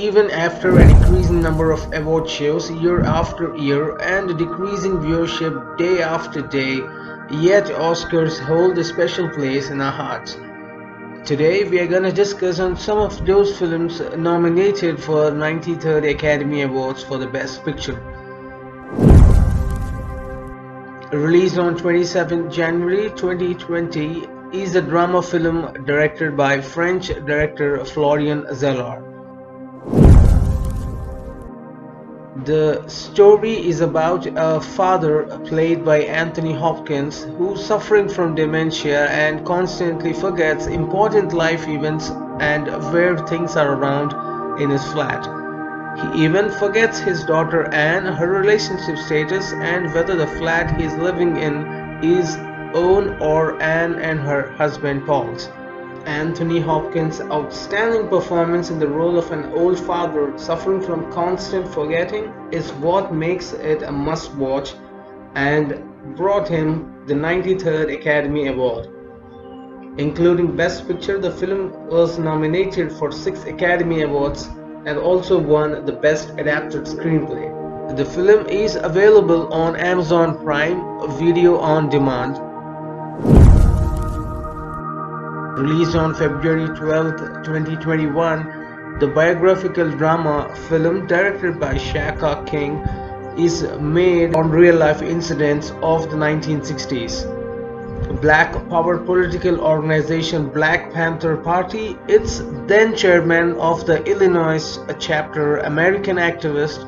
Even after a decreasing number of award shows year after year and a decreasing viewership day after day, yet Oscars hold a special place in our hearts. Today we are gonna discuss on some of those films nominated for 93rd Academy Awards for the Best Picture. Released on 27 January 2020, is a drama film directed by French director Florian Zeller. The story is about a father, played by Anthony Hopkins, who's suffering from dementia and constantly forgets important life events and where things are around in his flat. He even forgets his daughter Anne, her relationship status, and whether the flat he's living in is own or Anne and her husband Paul's. Anthony Hopkins' outstanding performance in the role of an old father suffering from constant forgetting is what makes it a must-watch and brought him the 93rd Academy Award. Including Best Picture, the film was nominated for 6 Academy Awards and also won the Best Adapted Screenplay. The film is available on Amazon Prime Video on Demand. Released on February 12, 2021, the biographical drama film directed by Shaka King is made on real-life incidents of the 1960s. Black Power political organization Black Panther Party, its then chairman of the Illinois chapter, American activist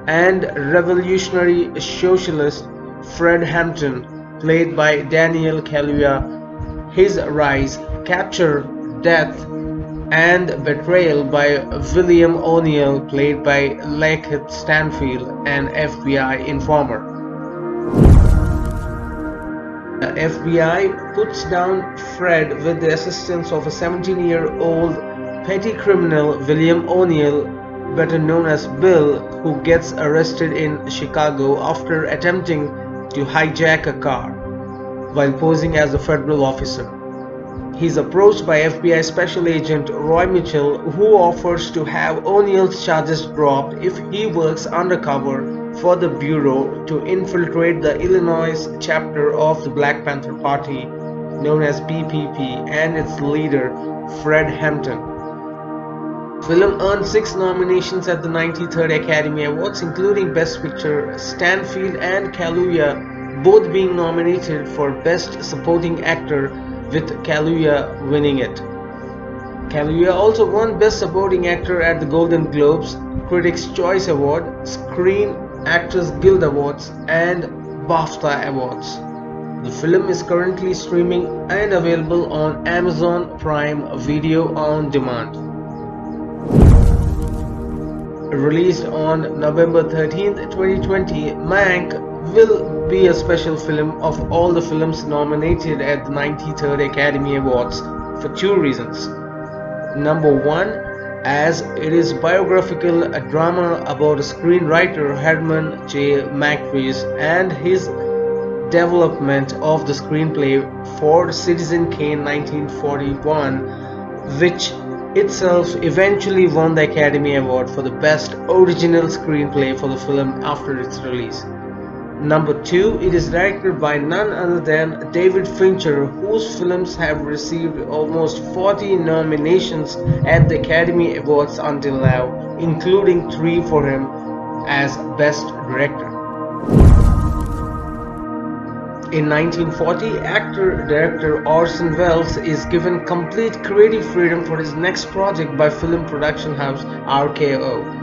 and revolutionary socialist Fred Hampton, played by Daniel Kaluuya, his rise, capture, death, and betrayal by William O'Neill, played by Lakeith Stanfield, an FBI informer. The FBI puts down Fred with the assistance of a 17-year-old petty criminal, William O'Neill, better known as Bill, who gets arrested in Chicago after attempting to hijack a car while posing as a federal officer. He is approached by FBI Special Agent Roy Mitchell, who offers to have O'Neill's charges dropped if he works undercover for the Bureau to infiltrate the Illinois chapter of the Black Panther Party, known as BPP, and its leader, Fred Hampton. The film earned 6 nominations at the 93rd Academy Awards, including Best Picture, Stanfield and Kaluuya both being nominated for Best Supporting Actor, with Kaluuya winning it. Kaluuya also won Best Supporting Actor at the Golden Globes, Critics' Choice Award, Screen Actors Guild Awards, and BAFTA Awards. The film is currently streaming and available on Amazon Prime Video on Demand. Released on November 13, 2020, Mank will be a special film of all the films nominated at the 93rd Academy Awards for 2 reasons. Number 1, as it is biographical, a drama about a screenwriter, Herman J. Mankiewicz, and his development of the screenplay for Citizen Kane 1941, which itself eventually won the Academy Award for the Best Original Screenplay for the film after its release. Number 2, it is directed by none other than David Fincher, whose films have received almost 40 nominations at the Academy Awards until now, including 3 for him as Best Director. In 1940, actor-director Orson Welles is given complete creative freedom for his next project by film production house RKO.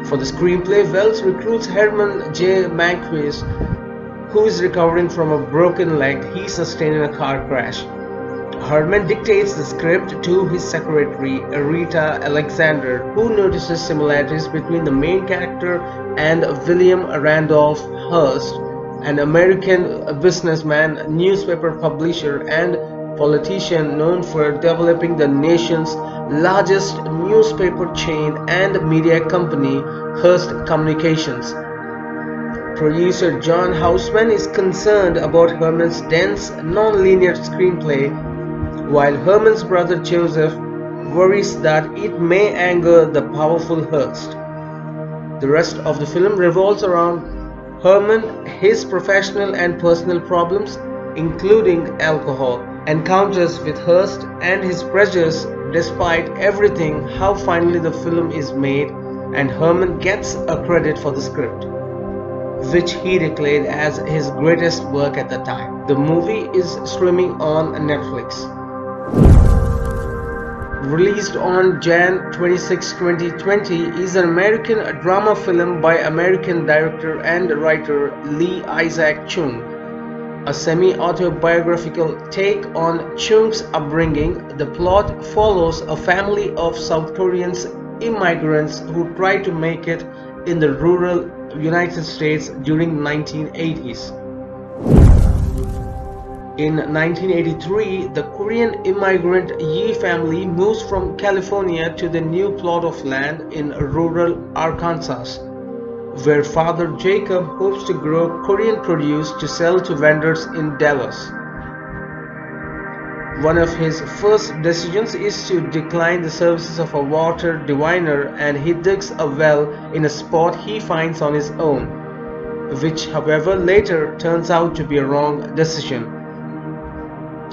For the screenplay, Welles recruits Herman J. Mankiewicz, who is recovering from a broken leg he sustained in a car crash. Herman dictates the script to his secretary, Rita Alexander, who notices similarities between the main character and William Randolph Hearst, an American businessman, newspaper publisher, and politician known for developing the nation's largest newspaper chain and media company, Hearst Communications. Producer John Houseman is concerned about Herman's dense, non-linear screenplay, while Herman's brother Joseph worries that it may anger the powerful Hearst. The rest of the film revolves around Herman, his professional and personal problems, including alcohol, encounters with Hearst and his pressures despite everything, how finally the film is made, and Herman gets a credit for the script, which he declared as his greatest work at the time. The movie is streaming on Netflix. Released on Jan 26, 2020, is an American drama film by American director and writer Lee Isaac Chung. A semi-autobiographical take on Chung's upbringing, the plot follows a family of South Korean immigrants who try to make it in the rural United States during 1980s. In 1983, the Korean immigrant Yi family moves from California to the new plot of land in rural Arkansas, where Father Jacob hopes to grow Korean produce to sell to vendors in Dallas. One of his first decisions is to decline the services of a water diviner, and he digs a well in a spot he finds on his own, which however later turns out to be a wrong decision.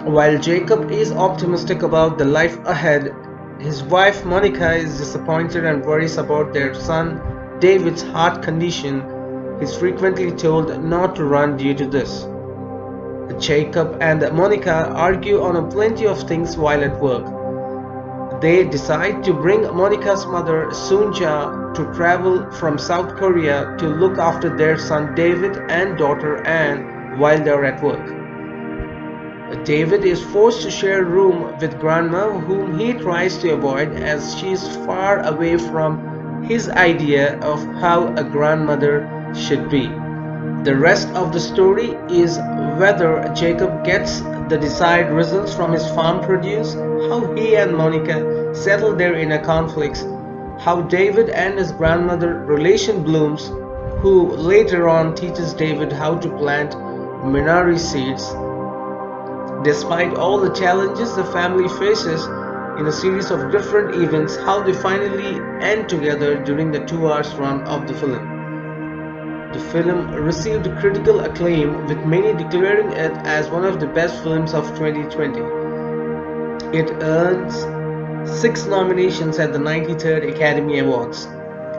While Jacob is optimistic about the life ahead, his wife Monica is disappointed and worries about their son David's heart condition. He is frequently told not to run due to this. Jacob and Monica argue on plenty of things while at work. They decide to bring Monica's mother Sunja to travel from South Korea to look after their son David and daughter Anne while they are at work. David is forced to share a room with Grandma, whom he tries to avoid as she is far away from his idea of how a grandmother should be. The rest of the story is whether Jacob gets the desired results from his farm produce, how he and Monica settle their inner conflicts, how David and his grandmother relation blooms, who later on teaches David how to plant minari seeds. Despite all the challenges the family faces in a series of different events, how they finally end together during the 2 hours run of the film. The film received critical acclaim, with many declaring it as one of the best films of 2020. It earns 6 nominations at the 93rd Academy Awards.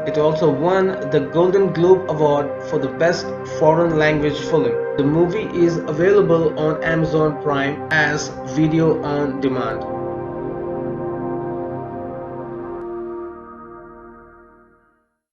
It also won the Golden Globe Award for the Best Foreign Language Film. The movie is available on Amazon Prime as video on demand.